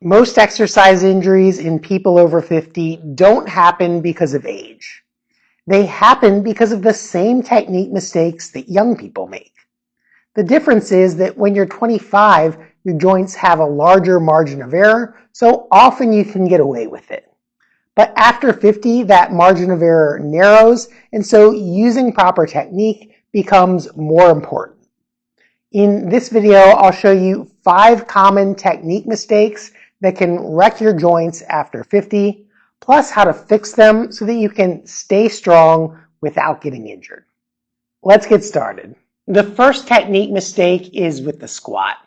Most exercise injuries in people over 50 don't happen because of age. They happen because of the same technique mistakes that young people make. The difference is that when you're 25, your joints have a larger margin of error, so often you can get away with it. But after 50, that margin of error narrows, and so using proper technique becomes more important. In this video, I'll show you 5 common technique mistakes that can wreck your joints after 50, plus how to fix them so that you can stay strong without getting injured. Let's get started. The first technique mistake is with the squat.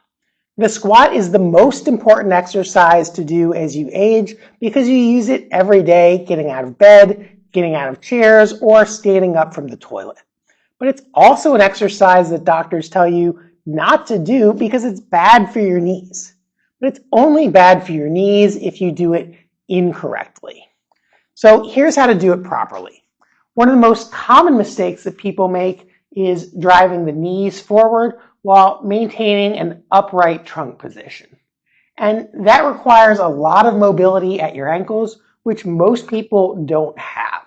The squat is the most important exercise to do as you age because you use it every day, getting out of bed, getting out of chairs, or standing up from the toilet. But it's also an exercise that doctors tell you not to do because it's bad for your knees. But it's only bad for your knees if you do it incorrectly. So here's how to do it properly. One of the most common mistakes that people make is driving the knees forward while maintaining an upright trunk position. And that requires a lot of mobility at your ankles, which most people don't have.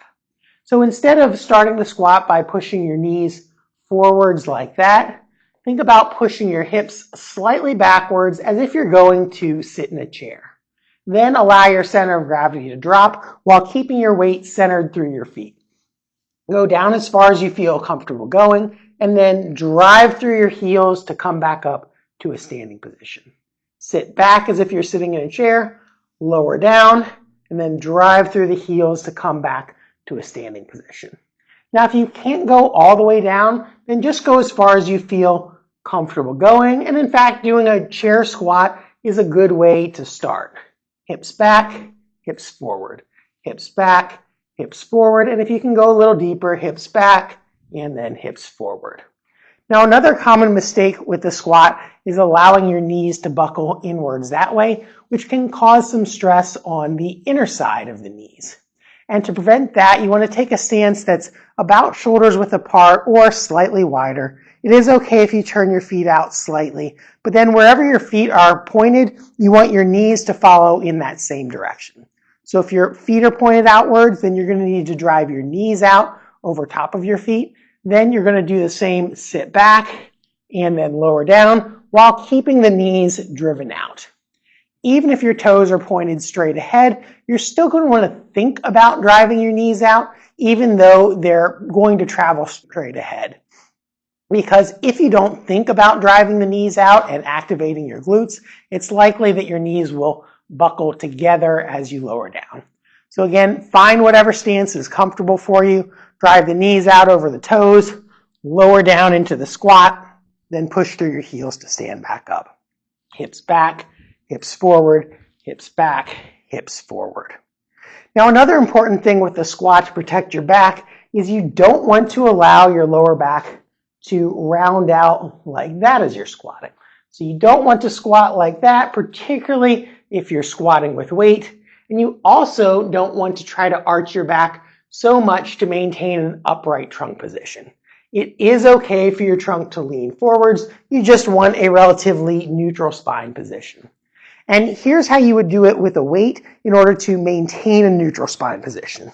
So instead of starting the squat by pushing your knees forwards like that, think about pushing your hips slightly backwards as if you're going to sit in a chair. Then allow your center of gravity to drop while keeping your weight centered through your feet. Go down as far as you feel comfortable going, and then drive through your heels to come back up to a standing position. Sit back as if you're sitting in a chair, lower down, and then drive through the heels to come back to a standing position. Now, if you can't go all the way down, then just go as far as you feel comfortable going. And in fact, doing a chair squat is a good way to start. Hips back, hips forward, hips back, hips forward. And if you can go a little deeper, hips back and then hips forward. Now, another common mistake with the squat is allowing your knees to buckle inwards that way, which can cause some stress on the inner side of the knees. And to prevent that, you want to take a stance that's about shoulders width apart or slightly wider. It is okay if you turn your feet out slightly, but then wherever your feet are pointed, you want your knees to follow in that same direction. So if your feet are pointed outwards, then you're going to need to drive your knees out over top of your feet. Then you're going to do the same, sit back and then lower down while keeping the knees driven out. Even if your toes are pointed straight ahead, you're still going to want to think about driving your knees out, even though they're going to travel straight ahead. Because if you don't think about driving the knees out and activating your glutes, it's likely that your knees will buckle together as you lower down. So again, find whatever stance is comfortable for you. Drive the knees out over the toes, lower down into the squat, then push through your heels to stand back up. Hips back, hips forward, hips back, hips forward. Now, another important thing with the squat to protect your back is you don't want to allow your lower back to round out like that as you're squatting. So you don't want to squat like that, particularly if you're squatting with weight. And you also don't want to try to arch your back so much to maintain an upright trunk position. It is okay for your trunk to lean forwards. You just want a relatively neutral spine position. And here's how you would do it with a weight in order to maintain a neutral spine position.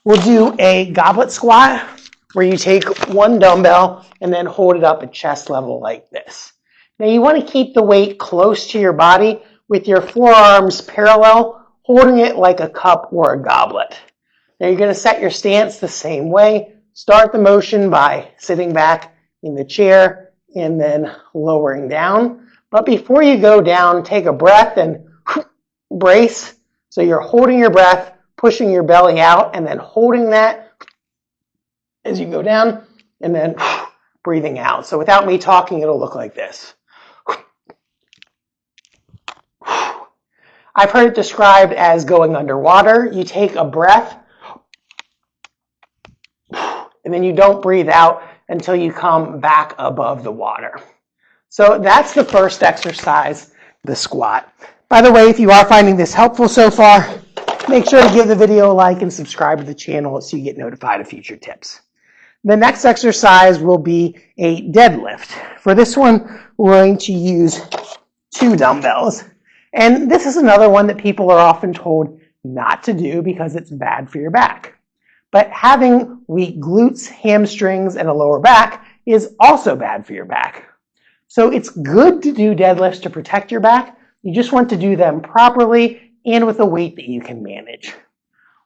We'll do a goblet squat where you take one dumbbell and then hold it up at chest level like this. Now you want to keep the weight close to your body with your forearms parallel, holding it like a cup or a goblet. Now you're going to set your stance the same way. Start the motion by sitting back in the chair and then lowering down. But before you go down, take a breath and brace. So you're holding your breath, pushing your belly out, and then holding that as you go down, and then breathing out. So without me talking, it'll look like this. I've heard it described as going underwater. You take a breath, and then you don't breathe out until you come back above the water. So that's the first exercise, the squat. By the way, if you are finding this helpful so far, make sure to give the video a like and subscribe to the channel so you get notified of future tips. The next exercise will be a deadlift. For this one, we're going to use 2 dumbbells. And this is another one that people are often told not to do because it's bad for your back. But having weak glutes, hamstrings, and a lower back is also bad for your back. So it's good to do deadlifts to protect your back. You just want to do them properly and with a weight that you can manage.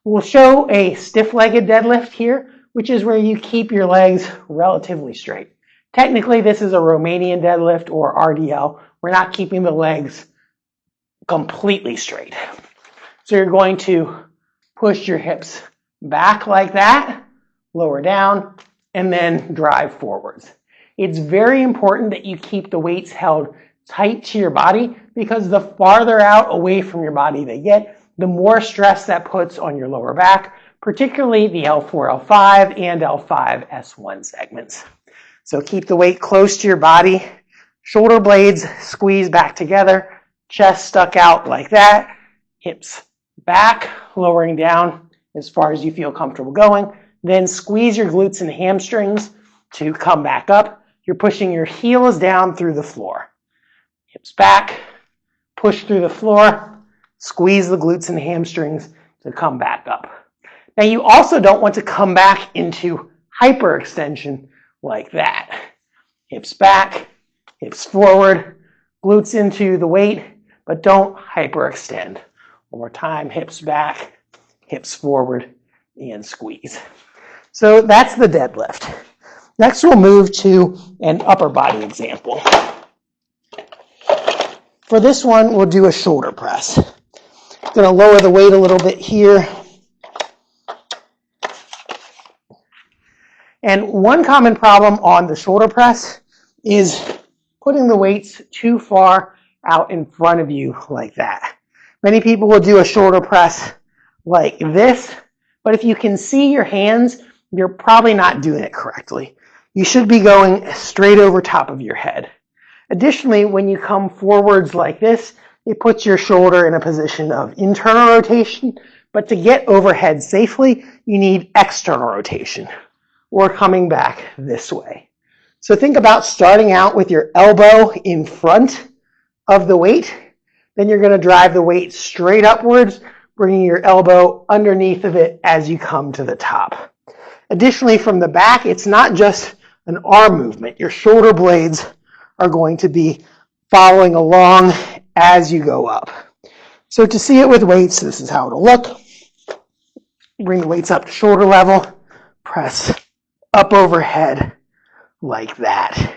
We'll show a stiff-legged deadlift here, which is where you keep your legs relatively straight. Technically, this is a Romanian deadlift or RDL. We're not keeping the legs completely straight. So you're going to push your hips back like that, lower down, and then drive forwards. It's very important that you keep the weights held tight to your body because the farther out away from your body they get, the more stress that puts on your lower back, particularly the L4, L5, and L5, S1 segments. So keep the weight close to your body, shoulder blades squeeze back together, chest stuck out like that, hips back, lowering down as far as you feel comfortable going. Then squeeze your glutes and hamstrings to come back up. You're pushing your heels down through the floor. Hips back, push through the floor, squeeze the glutes and hamstrings to come back up. Now you also don't want to come back into hyperextension like that. Hips back, hips forward, glutes into the weight, but don't hyperextend. One more time, hips back, hips forward, and squeeze. So that's the deadlift. Next we'll move to an upper body example. For this one, we'll do a shoulder press. I'm going to lower the weight a little bit here. And one common problem on the shoulder press is putting the weights too far out in front of you like that. Many people will do a shoulder press like this, but if you can see your hands, you're probably not doing it correctly. You should be going straight over top of your head. Additionally, when you come forwards like this, it puts your shoulder in a position of internal rotation, but to get overhead safely, you need external rotation, or coming back this way. So think about starting out with your elbow in front of the weight, then you're going to drive the weight straight upwards, bringing your elbow underneath of it as you come to the top. Additionally, from the back, it's not just an arm movement. Your shoulder blades are going to be following along as you go up. So to see it with weights, this is how it'll look. Bring the weights up to shoulder level, press up overhead like that.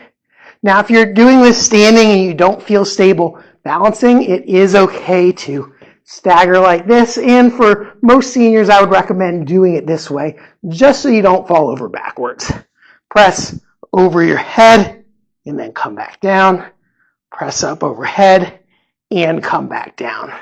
Now, if you're doing this standing and you don't feel stable balancing, it is okay to stagger like this. And for most seniors, I would recommend doing it this way, just so you don't fall over backwards. Press over your head and then come back down. Press up overhead and come back down.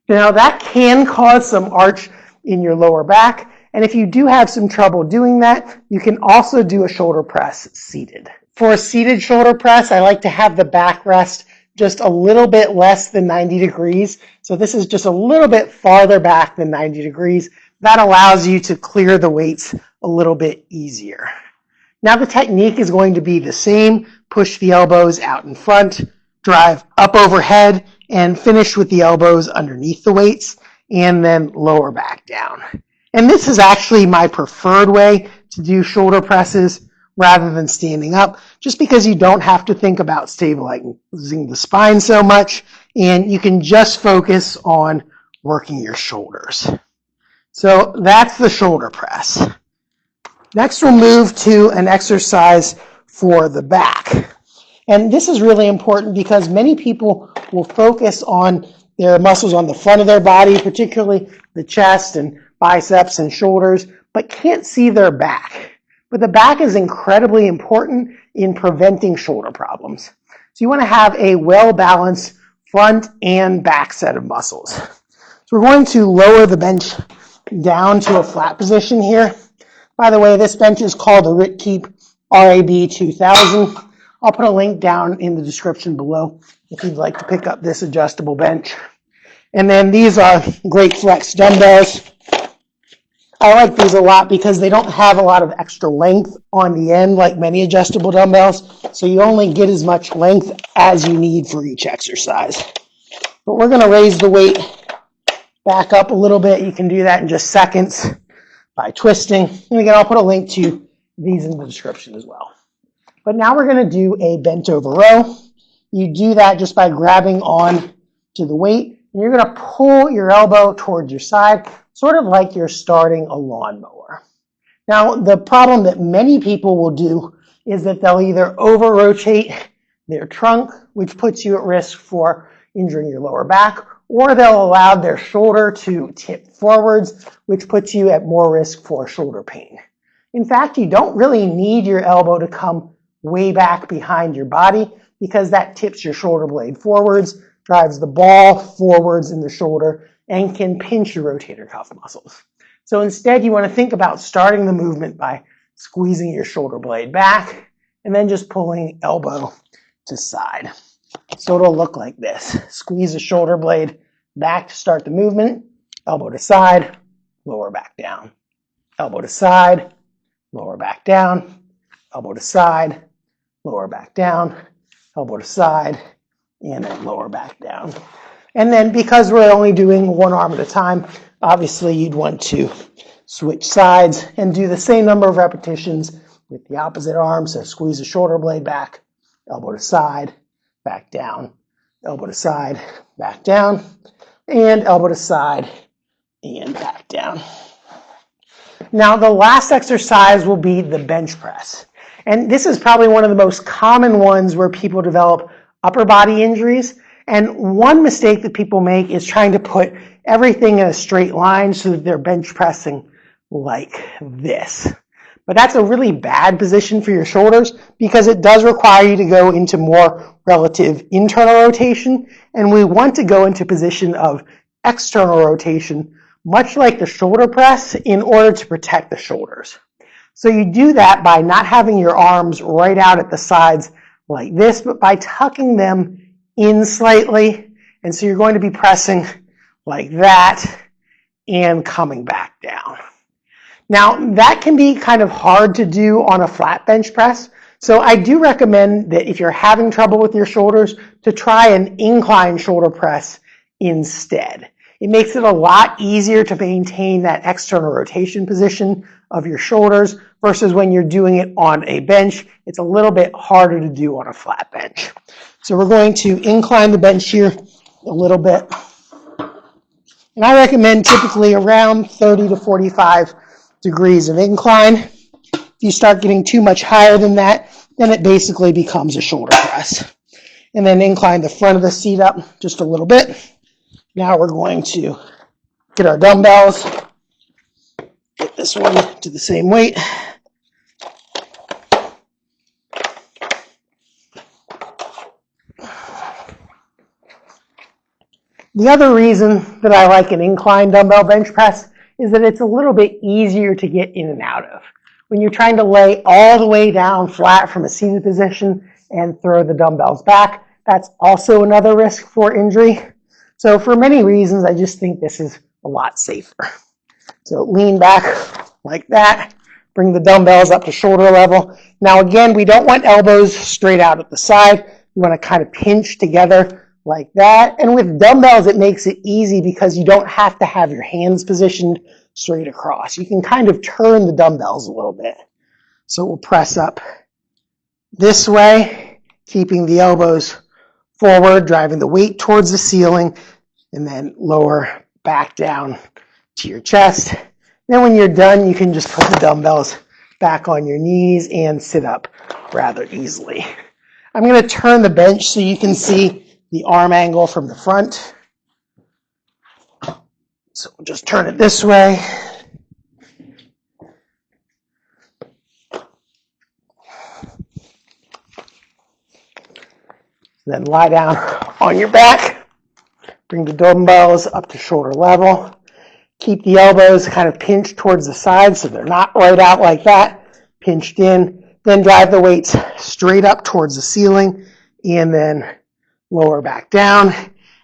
Now, that can cause some arch in your lower back. And if you do have some trouble doing that, you can also do a shoulder press seated. For a seated shoulder press, I like to have the back rest just a little bit less than 90 degrees. So this is just a little bit farther back than 90 degrees. That allows you to clear the weights a little bit easier. Now the technique is going to be the same. Push the elbows out in front, drive up overhead, and finish with the elbows underneath the weights, and then lower back down. And this is actually my preferred way to do shoulder presses rather than standing up, just because you don't have to think about stabilizing the spine so much, and you can just focus on working your shoulders. So that's the shoulder press. Next, we'll move to an exercise for the back. And this is really important because many people will focus on their muscles on the front of their body, particularly the chest and biceps and shoulders, but can't see their back. But the back is incredibly important in preventing shoulder problems. So you want to have a well-balanced front and back set of muscles. So we're going to lower the bench down to a flat position here. By the way, this bench is called the Ritkeep RAB 2000. I'll put a link down in the description below if you'd like to pick up this adjustable bench. And then these are great flex dumbbells. I like these a lot because they don't have a lot of extra length on the end like many adjustable dumbbells. So you only get as much length as you need for each exercise. But we're going to raise the weight back up a little bit. You can do that in just seconds by twisting. And again, I'll put a link to these in the description as well. But now we're going to do a bent over row. You do that just by grabbing on to the weight. And you're going to pull your elbow towards your side, sort of like you're starting a lawnmower. Now, the problem that many people will do is that they'll either over-rotate their trunk, which puts you at risk for injuring your lower back, or they'll allow their shoulder to tip forwards, which puts you at more risk for shoulder pain. In fact, you don't really need your elbow to come way back behind your body because that tips your shoulder blade forwards, drives the ball forwards in the shoulder, and can pinch your rotator cuff muscles. So instead, you want to think about starting the movement by squeezing your shoulder blade back and then just pulling elbow to side. So it'll look like this. Squeeze the shoulder blade back to start the movement, elbow to side, lower back down. Elbow to side, lower back down, elbow to side, lower back down, elbow to side, and then lower back down. And then because we're only doing one arm at a time, obviously you'd want to switch sides and do the same number of repetitions with the opposite arm. So squeeze the shoulder blade back, elbow to side, back down, elbow to side, back down, and elbow to side, and back down. Now the last exercise will be the bench press. And this is probably one of the most common ones where people develop upper body injuries. And one mistake that people make is trying to put everything in a straight line so that they're bench pressing like this. But that's a really bad position for your shoulders because it does require you to go into more relative internal rotation. And we want to go into a position of external rotation, much like the shoulder press, in order to protect the shoulders. So you do that by not having your arms right out at the sides like this, but by tucking them in slightly. And so you're going to be pressing like that and coming back down. Now, that can be kind of hard to do on a flat bench press. So I do recommend that if you're having trouble with your shoulders, to try an incline shoulder press instead. It makes it a lot easier to maintain that external rotation position of your shoulders versus when you're doing it on a bench. It's a little bit harder to do on a flat bench. So we're going to incline the bench here a little bit. And I recommend typically around 30 to 45 degrees of incline. If you start getting too much higher than that, then it basically becomes a shoulder press. And then incline the front of the seat up just a little bit. Now we're going to get our dumbbells, get this one to the same weight. The other reason that I like an incline dumbbell bench press is that it's a little bit easier to get in and out of. When you're trying to lay all the way down flat from a seated position and throw the dumbbells back, that's also another risk for injury. So for many reasons, I just think this is a lot safer. So lean back like that, bring the dumbbells up to shoulder level. Now again, we don't want elbows straight out at the side. We want to kind of pinch together like that. And with dumbbells, it makes it easy because you don't have to have your hands positioned straight across. You can kind of turn the dumbbells a little bit. So we'll press up this way, keeping the elbows forward, driving the weight towards the ceiling, and then lower back down to your chest. Then when you're done, you can just put the dumbbells back on your knees and sit up rather easily. I'm going to turn the bench so you can see the arm angle from the front. So we'll just turn it this way. Then lie down on your back. Bring the dumbbells up to shoulder level. Keep the elbows kind of pinched towards the side so they're not right out like that. Pinched in. Then drive the weights straight up towards the ceiling and then lower back down.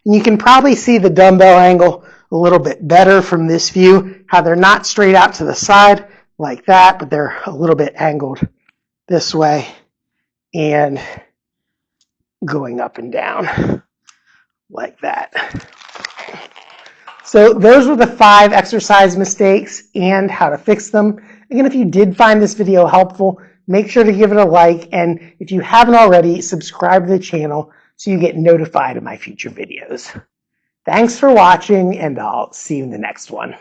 And you can probably see the dumbbell angle a little bit better from this view, how they're not straight out to the side like that, but they're a little bit angled this way and going up and down. like that. So those were the 5 exercise mistakes and how to fix them. Again, if you did find this video helpful, make sure to give it a like, and if you haven't already, subscribe to the channel so you get notified of my future videos. Thanks for watching, and I'll see you in the next one.